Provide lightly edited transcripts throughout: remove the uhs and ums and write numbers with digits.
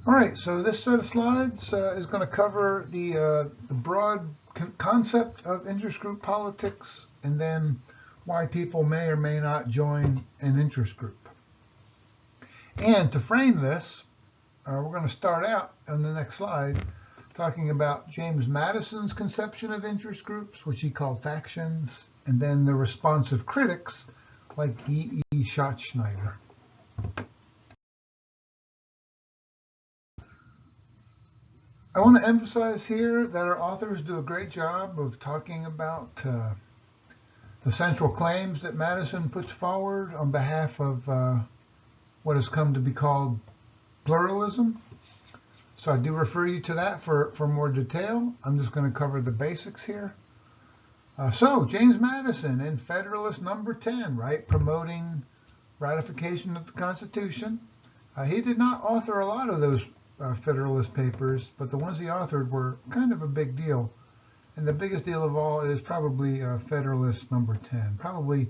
All right, so this set of slides is going to cover the broad concept of interest group politics and then why people may or may not join an interest group. And to frame this, we're going to start out on the next slide talking about James Madison's conception of interest groups, which he called factions, and then the response of critics like E. Schachtschneider. I want to emphasize here that our authors do a great job of talking about the central claims that Madison puts forward on behalf of what has come to be called pluralism. So I do refer you to that for more detail. I'm just going to cover the basics here. So James Madison in Federalist number 10, right, promoting ratification of the Constitution. He did not author a lot of those Federalist papers, but the ones he authored were kind of a big deal. And the biggest deal of all is probably Federalist number 10, probably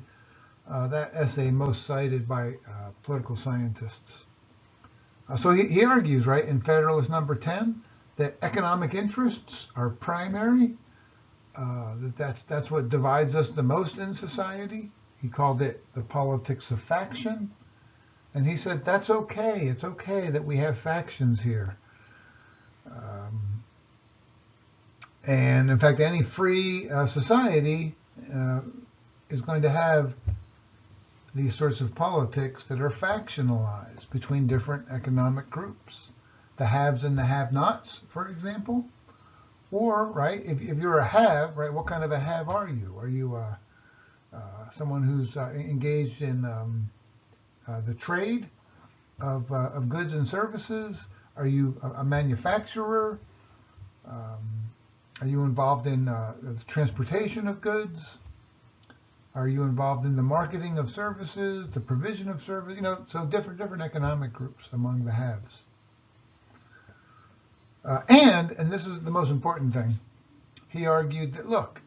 that essay most cited by political scientists. So he argues, right, in Federalist number 10, that economic interests are primary, that's what divides us the most in society. He called it the politics of faction. And he said, that's okay. It's okay that we have factions here. And in fact, any free society is going to have these sorts of politics that are factionalized between different economic groups. The haves and the have-nots, for example. Or, right, if you're a have, right, what kind of a have are you? Are you someone who's engaged in the trade of goods and services? Are you a manufacturer? Are you involved in the transportation of goods? Are you involved in the marketing of services, the provision of service? You know, so different economic groups among the haves. And this is the most important thing, he argued that, look,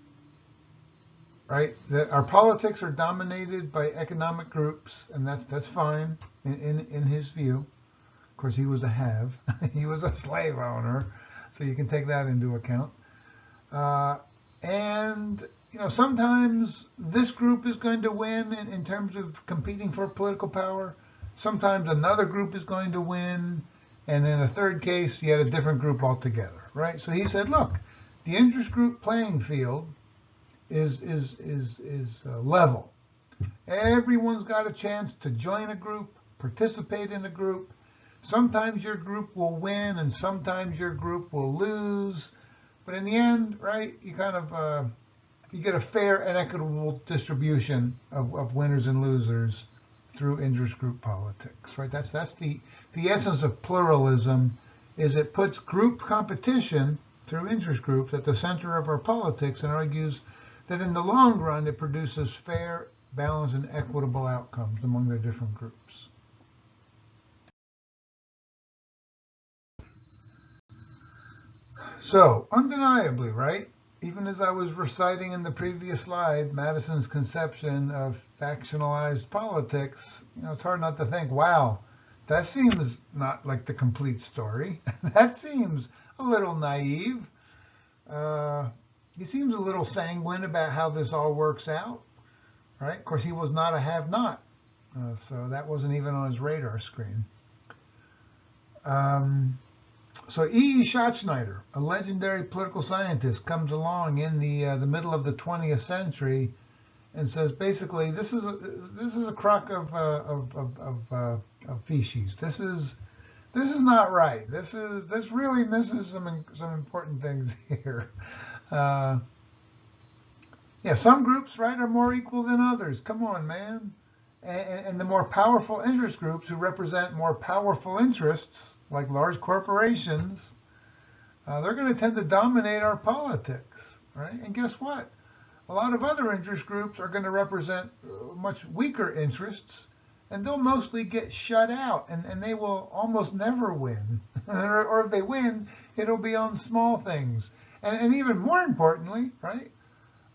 right, that our politics are dominated by economic groups, and that's fine in his view. Of course, he was a have. He was a slave owner, so you can take that into account. And, you know, sometimes this group is going to win in terms of competing for political power. Sometimes another group is going to win. And in a third case, you had a different group altogether, right? So he said, look, the interest group playing field is level. Everyone's got a chance to join a group, participate in a group. Sometimes your group will win and sometimes your group will lose. But in the end, right, you kind of, you get a fair and equitable distribution of winners and losers through interest group politics, right? That's the essence of pluralism, is it puts group competition through interest groups at the center of our politics and argues that in the long run it produces fair, balanced, and equitable outcomes among the different groups. So, undeniably, right? Even as I was reciting in the previous slide, Madison's conception of factionalized politics, you know, it's hard not to think, wow, that seems not like the complete story. That seems a little naive. He seems a little sanguine about how this all works out, right? Of course, he was not a have-not, so that wasn't even on his radar screen. So E. Schachtschneider, a legendary political scientist, comes along in the middle of the 20th century and says, basically, this is a crock of feces. This is not right. This really misses some important things here. Yeah, some groups, right, are more equal than others. Come on, man. And the more powerful interest groups who represent more powerful interests, like large corporations, they're going to tend to dominate our politics, right? And guess what? A lot of other interest groups are going to represent much weaker interests, and they'll mostly get shut out, and they will almost never win. Or if they win, it'll be on small things. And even more importantly, right,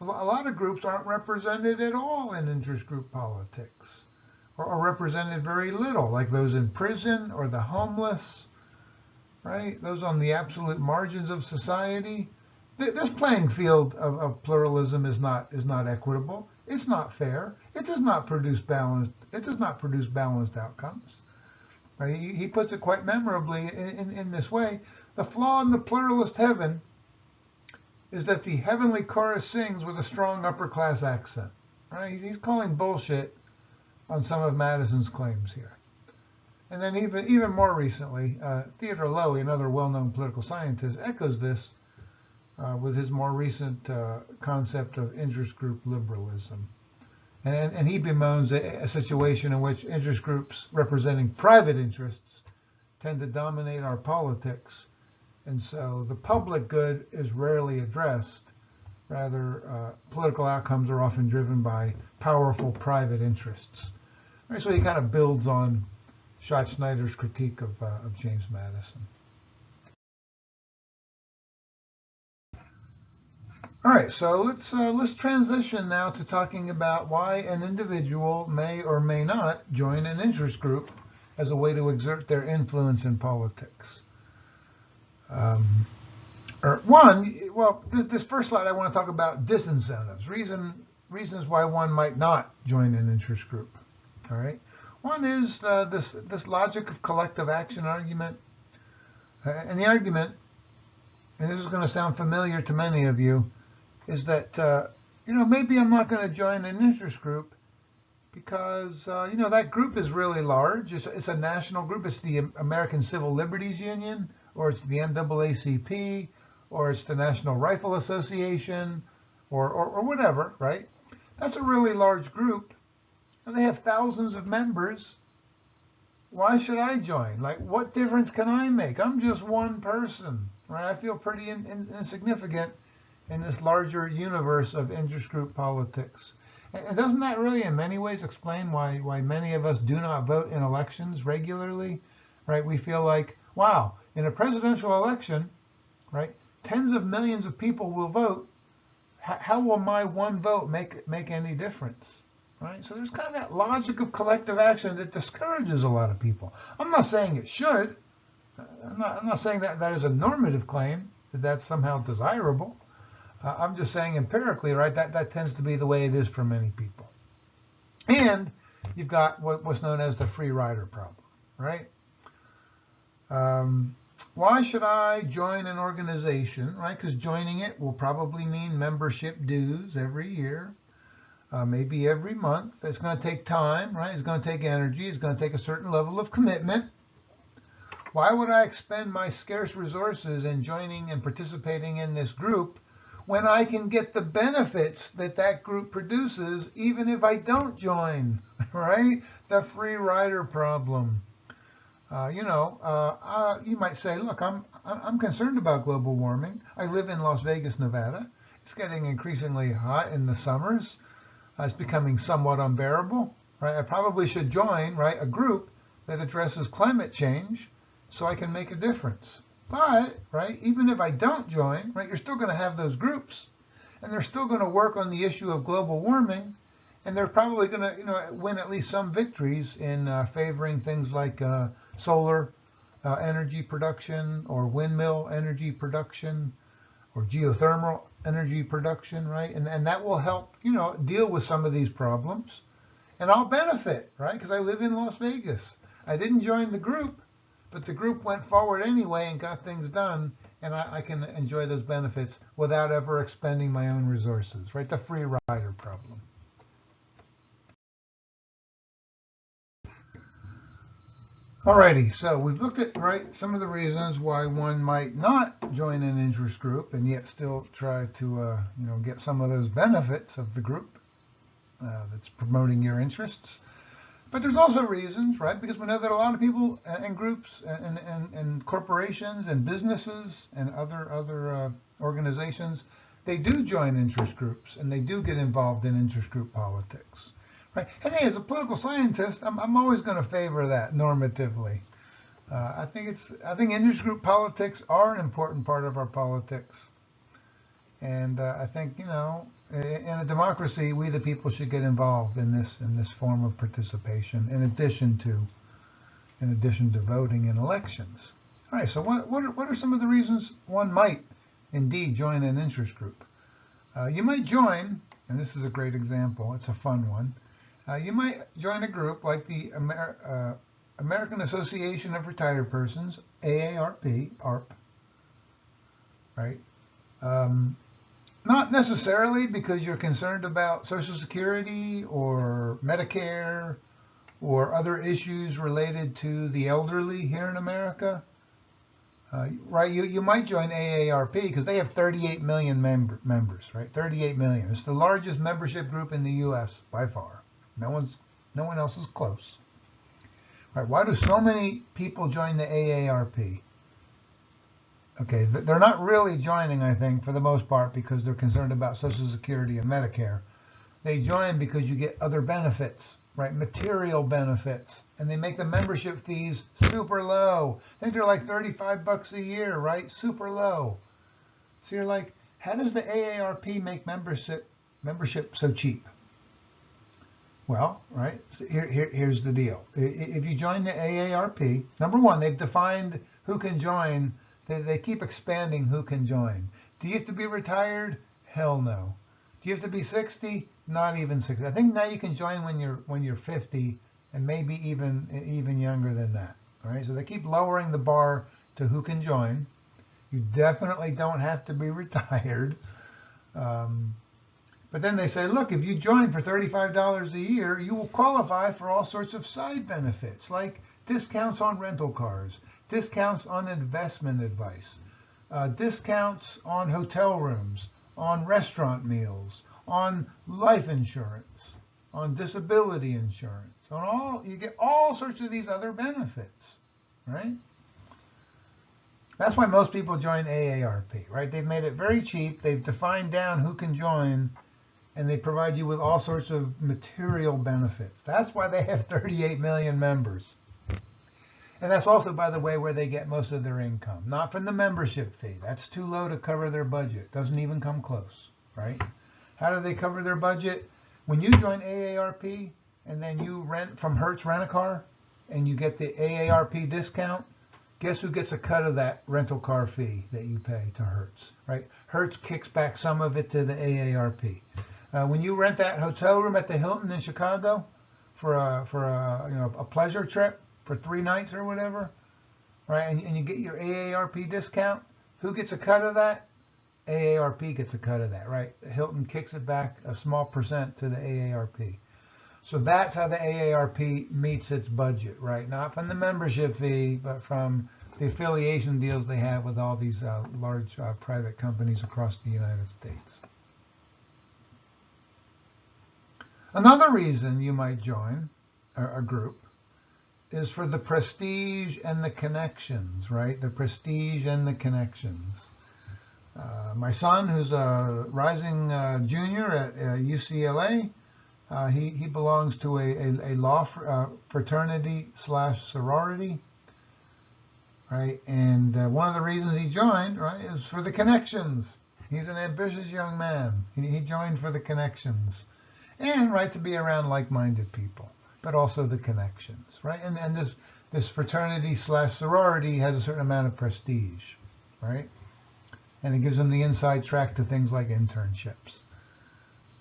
a lot of groups aren't represented at all in interest group politics, or represented very little, like those in prison or the homeless. right? Those on the absolute margins of society. This playing field of pluralism is not equitable. It's not fair. It does not produce balanced. It does not produce balanced outcomes. Right? He puts it quite memorably in this way. The flaw in the pluralist heaven is that the heavenly chorus sings with a strong upper class accent. Right? He's calling bullshit on some of Madison's claims here. And then even more recently, Theodore Lowy, another well-known political scientist, echoes this with his more recent concept of interest group liberalism. And he bemoans a situation in which interest groups representing private interests tend to dominate our politics. And so the public good is rarely addressed. Rather, political outcomes are often driven by powerful private interests. Right, so he kind of builds on Schachtschneider's critique of James Madison. All right, so let's transition now to talking about why an individual may or may not join an interest group as a way to exert their influence in politics. This first slide I want to talk about disincentives, reasons why one might not join an interest group. All right, one is this logic of collective action argument, and the argument, and this is going to sound familiar to many of you, is that maybe I'm not going to join an interest group because that group is really large. It's a national group. It's the American Civil Liberties Union, or it's the NAACP, or it's the National Rifle Association, or whatever, right? That's a really large group, and they have thousands of members. Why should I join? Like, what difference can I make? I'm just one person, right? I feel pretty insignificant in this larger universe of interest group politics. And doesn't that really in many ways explain why many of us do not vote in elections regularly, right? We feel like, wow, in a presidential election, right, tens of millions of people will vote. How will my one vote make any difference, right? So there's kind of that logic of collective action that discourages a lot of people. I'm not saying it should. I'm not saying that is a normative claim, that that's somehow desirable. I'm just saying empirically, right, that tends to be the way it is for many people. And you've got what's known as the free rider problem, right? Why should I join an organization, right? Because joining it will probably mean membership dues every year, maybe every month. It's going to take time, right? It's going to take energy. It's going to take a certain level of commitment. Why would I expend my scarce resources in joining and participating in this group when I can get the benefits that group produces even if I don't join, right? The free rider problem. You might say, look, I'm concerned about global warming. I live in Las Vegas, Nevada. It's getting increasingly hot in the summers. It's becoming somewhat unbearable, right? I probably should join, right, a group that addresses climate change so I can make a difference. But, right, even if I don't join, right, you're still going to have those groups, and they're still going to work on the issue of global warming, and they're probably going to, win at least some victories in favoring things like solar energy production, or windmill energy production, or geothermal energy production, right? And that will help, deal with some of these problems, and I'll benefit, right? Because I live in Las Vegas. I didn't join the group, but the group went forward anyway and got things done, and I can enjoy those benefits without ever expending my own resources, right? The free rider problem. Alrighty, so we've looked at, right, some of the reasons why one might not join an interest group and yet still try to, get some of those benefits of the group that's promoting your interests. But there's also reasons, right? Because we know that a lot of people and groups and corporations and businesses and other organizations, they do join interest groups and they do get involved in interest group politics, right? And hey, as a political scientist, I'm always going to favor that normatively. I think interest group politics are an important part of our politics, and I think in a democracy, we the people should get involved in this form of participation, in addition to voting in elections. All right, so what are some of the reasons one might indeed join an interest group? You might join, and this is a great example, it's a fun one. You might join a group like the American Association of Retired Persons, AARP, ARP, right? Not necessarily because you're concerned about Social Security or Medicare or other issues related to the elderly here in America. Right, you might join AARP because they have 38 million members, right? 38 million. It's the largest membership group in the U.S. by far. No one else is close. Right? Why do so many people join the AARP? Okay, they're not really joining, I think, for the most part because they're concerned about Social Security and Medicare. They join because you get other benefits, right? Material benefits, and they make the membership fees super low. I think they're like $35 a year, right? Super low. So you're like, how does the AARP make membership so cheap? Well, right, so here's the deal. If you join the AARP, number one, they've defined who can join. They keep expanding who can join. Do you have to be retired? Hell no. Do you have to be 60? Not even 60. I think now you can join when you're 50 and maybe even younger than that. All right, so they keep lowering the bar to who can join. You definitely don't have to be retired. But then they say, look, if you join for $35 a year, you will qualify for all sorts of side benefits like discounts on rental cars, discounts on investment advice, discounts on hotel rooms, on restaurant meals, on life insurance, on disability insurance, you get all sorts of these other benefits, right? That's why most people join AARP, right? They've made it very cheap. They've defined down who can join, and they provide you with all sorts of material benefits. That's why they have 38 million members. And that's also, by the way, where they get most of their income. Not from the membership fee. That's too low to cover their budget. Doesn't even come close, right? How do they cover their budget? When you join AARP and then you rent from Hertz Rent-A-Car and you get the AARP discount, guess who gets a cut of that rental car fee that you pay to Hertz, right? Hertz kicks back some of it to the AARP. When you rent that hotel room at the Hilton in Chicago for a pleasure trip for 3 nights or whatever, right? And you get your AARP discount, who gets a cut of that? AARP gets a cut of that, right? Hilton kicks it back a small percent to the AARP. So that's how the AARP meets its budget, right? Not from the membership fee, but from the affiliation deals they have with all these large private companies across the United States. Another reason you might join a group is for the prestige and the connections, right? The prestige and the connections. My son, who's a rising junior at UCLA, he belongs to a law fraternity / sorority, right? And one of the reasons he joined, right, is for the connections. He's an ambitious young man. He joined for the connections, and right to be around like-minded people, but also the connections, right? And this fraternity / sorority has a certain amount of prestige, right? And it gives them the inside track to things like internships,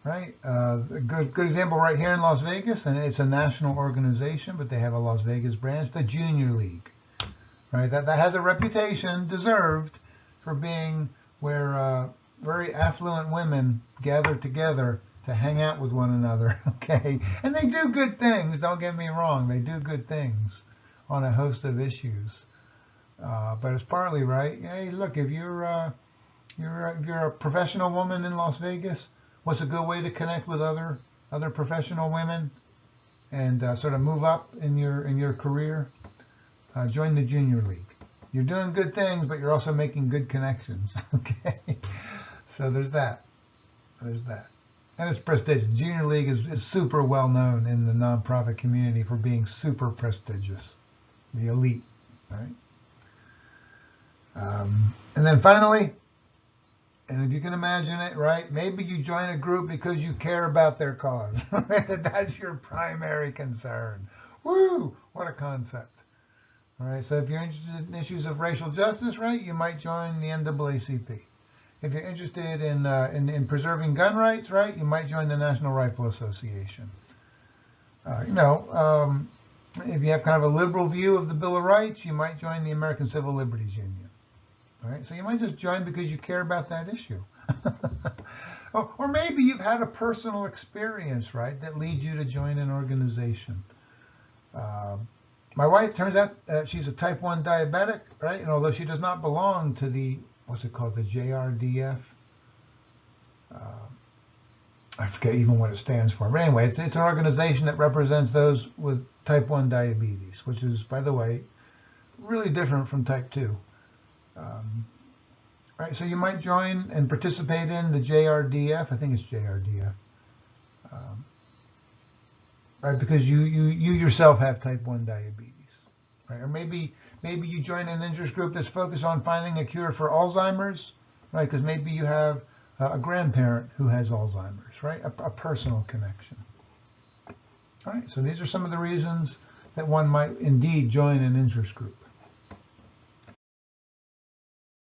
right? A good example right here in Las Vegas, and it's a national organization, but they have a Las Vegas branch, the Junior League, right? That has a reputation, deserved, for being where very affluent women gather together to hang out with one another, okay? And they do good things, don't get me wrong. They do good things on a host of issues. But it's partly right. Hey, look, if you're a professional woman in Las Vegas, what's a good way to connect with other professional women and sort of move up in your career? Join the Junior League. You're doing good things, but you're also making good connections. Okay, so there's that. And it's prestigious. Junior League is super well known in the nonprofit community for being super prestigious, the elite, right? And then finally, and if you can imagine it, right, maybe you join a group because you care about their cause. That's your primary concern. Woo, what a concept. All right, so if you're interested in issues of racial justice, right, you might join the NAACP. If you're interested in preserving gun rights, right, you might join the National Rifle Association. If you have kind of a liberal view of the Bill of Rights, you might join the American Civil Liberties Union. All right, so you might just join because you care about that issue. Or maybe you've had a personal experience, right, that leads you to join an organization. My wife, turns out she's a type 1 diabetic, right? And although she does not belong to the, what's it called, the JRDF? I forget even what it stands for. But anyway, it's an organization that represents those with type 1 diabetes, which is, by the way, really different from type 2. Right, so you might join and participate in the JRDF. I think it's JRDF. Right, because you yourself have type 1 diabetes. Right, or maybe you join an interest group that's focused on finding a cure for Alzheimer's, right? Because maybe you have a grandparent who has Alzheimer's, right? A personal connection. All right, so these are some of the reasons that one might indeed join an interest group.